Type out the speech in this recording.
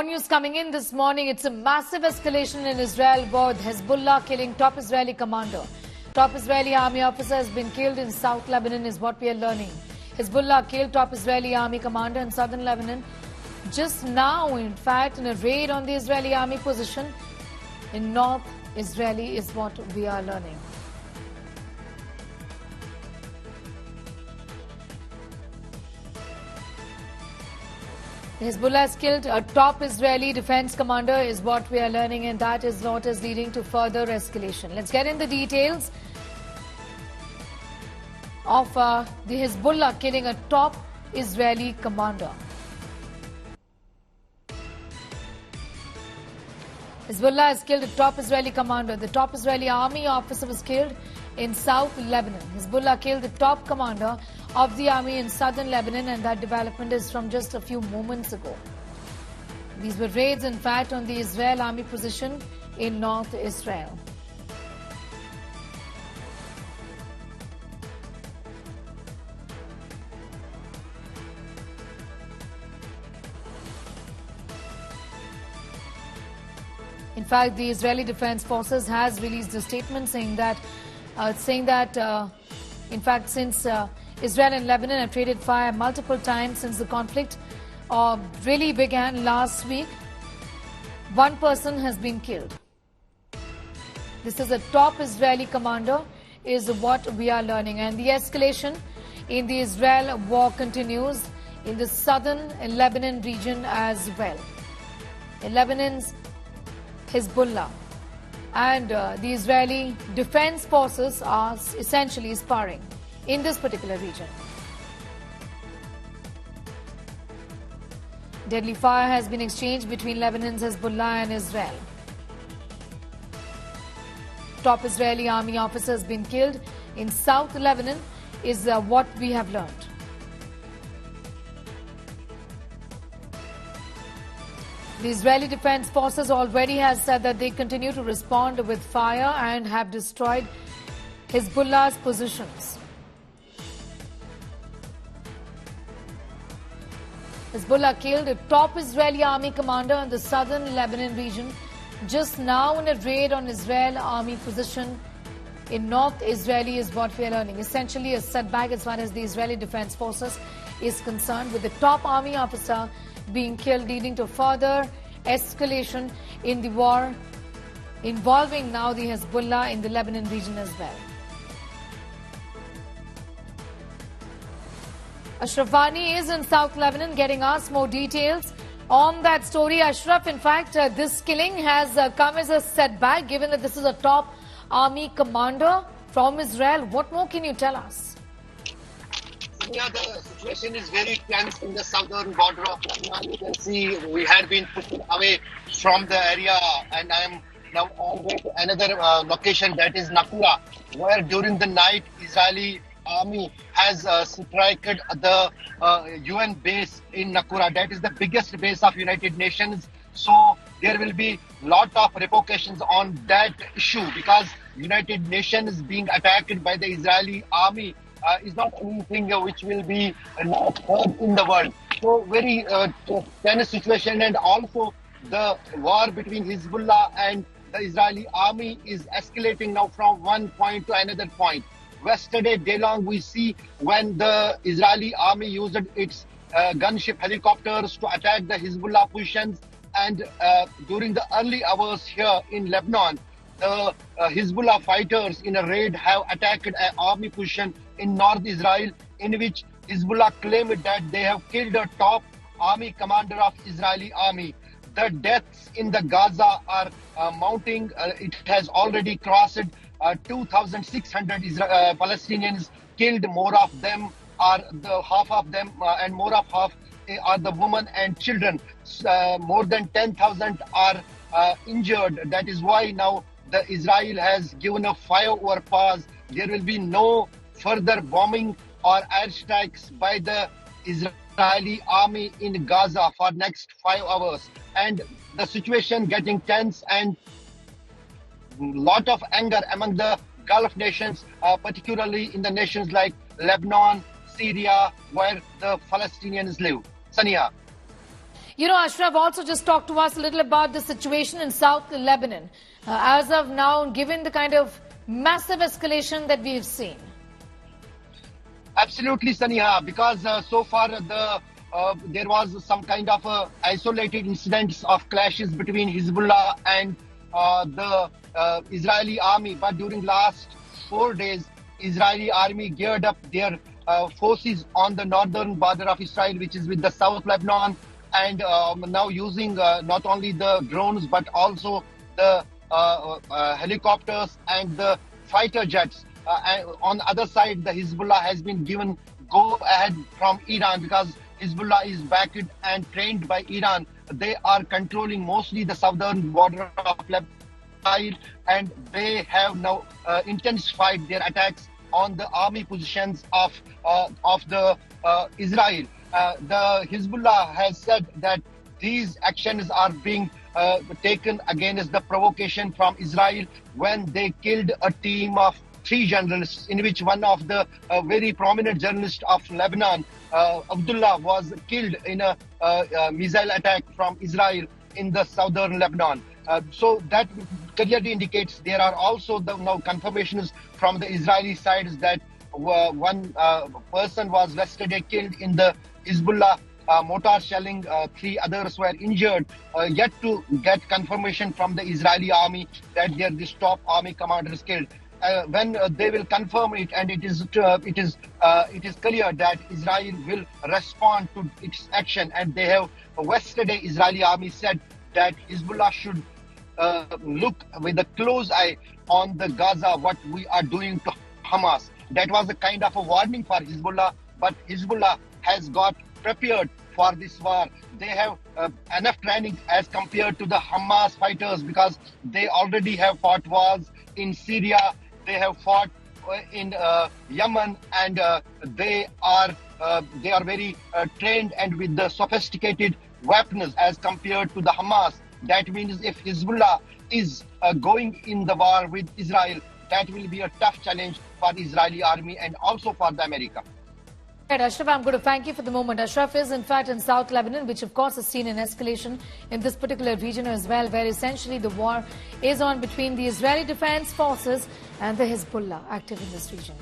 More news coming in this morning. It's a massive escalation in Israel with Hezbollah killing top Israeli commander. Top Israeli army officer has been killed in South Lebanon is what we are learning. Hezbollah killed top Israeli army commander in southern Lebanon just now, in fact, in a raid on the Israeli army position in North Israeli is what we are learning. Hezbollah has killed a top Israeli defense commander is what we are learning, and that is what is leading to further escalation. Let's get in the details of the Hezbollah killing a top Israeli commander. Hezbollah has killed a top Israeli commander. The top Israeli army officer was killed in South Lebanon. Hezbollah killed the top commander of the army in southern Lebanon, and that development is from just a few moments ago. These were raids, in fact, on the Israel army position in North Israel. In fact, the Israeli Defense Forces has released a statement saying that, in fact, since Israel and Lebanon have traded fire multiple times since the conflict really began last week, one person has been killed. This is a top Israeli commander, is what we are learning. And the escalation in the Israel war continues in the southern Lebanon region as well. In Lebanon's Hezbollah and the Israeli Defense Forces are essentially sparring in this particular region. Deadly fire has been exchanged between Lebanon's Hezbollah and Israel. Top Israeli army officer has been killed in South Lebanon is what we have learned. The Israeli Defense Forces already has said that they continue to respond with fire and have destroyed Hezbollah's positions. Hezbollah killed a top Israeli army commander in the southern Lebanon region just now in a raid on Israel army position in North Israeli is what we are learning. Essentially a setback as far as the Israeli Defense Forces is concerned, with the top army officer being killed, leading to further escalation in the war involving now the Hezbollah in the Lebanon region as well. Ashraf Vani is in South Lebanon getting us more details on that story. Ashraf, in fact, this killing has come as a setback given that this is a top army commander from Israel. What more can you tell us? Yeah, the situation is very tense in the southern border of Lebanon. You can see we had been pushed away from the area, and I am now on way to another location, that is Nakura, where during the night Israeli army has struck the UN base in Nakura. That is the biggest base of United Nations. So there will be lot of repercussions on that issue, because United Nations being attacked by the Israeli army is not anything which will be not heard in the world. So very tense situation, and also the war between Hezbollah and the Israeli army is escalating now from one point to another point. Yesterday day long we see when the Israeli army used its gunship helicopters to attack the Hezbollah positions, and during the early hours here in Lebanon, the Hezbollah fighters in a raid have attacked an army position in North Israel, in which Hezbollah claimed that they have killed a top army commander of Israeli army. The deaths in the Gaza are mounting. It has already crossed 2,600 Palestinians killed. More of them are half of them, and more of half are the women and children. More than 10,000 are injured. That is why now the Israel has given a 5-hour pause. There will be no further bombing or airstrikes by the Israeli army in Gaza for next 5 hours. And the situation getting tense, and lot of anger among the Gulf nations, particularly in the nations like Lebanon, Syria, where the Palestinians live. Sania. You know, Ashraf, also just talk to us a little about the situation in South Lebanon. As of now, given the kind of massive escalation that we've seen. Absolutely, Saniha, because so far there was some kind of isolated incidents of clashes between Hezbollah and the Israeli army. But during last 4 days, Israeli army geared up their forces on the northern border of Israel, which is with the South Lebanon, and now using not only the drones but also the helicopters and the fighter jets. And on the other side, the Hezbollah has been given go ahead from Iran, because Hezbollah is backed and trained by Iran. They are controlling mostly the southern border of Lebanon, and they have now intensified their attacks on the army positions of the Israel. The Hezbollah has said that these actions are being taken against the provocation from Israel when they killed a team of 3 journalists, in which one of the very prominent journalists of Lebanon, Abdullah, was killed in a missile attack from Israel in the southern Lebanon. So that clearly indicates there are also now confirmations from the Israeli side that one person was yesterday killed in the Hezbollah mortar shelling. 3 others were injured. Yet to get confirmation from the Israeli army that this top army commander is killed. When they will confirm it, and it is clear that Israel will respond to its action, and they have yesterday Israeli army said that Hezbollah should look with a close eye on the Gaza, what we are doing to Hamas. That was a kind of a warning for Hezbollah, but Hezbollah has got prepared for this war. They have enough training as compared to the Hamas fighters, because they already have fought wars in Syria. They have fought in Yemen, and they are very trained and with the sophisticated weapons as compared to the Hamas. That means if Hezbollah is going in the war with Israel, that will be a tough challenge for the Israeli army and also for the America. Right, Ashraf, I'm going to thank you for the moment. Ashraf is in fact in South Lebanon, which of course has seen an escalation in this particular region as well, where essentially the war is on between the Israeli Defense Forces and the Hezbollah active in this region.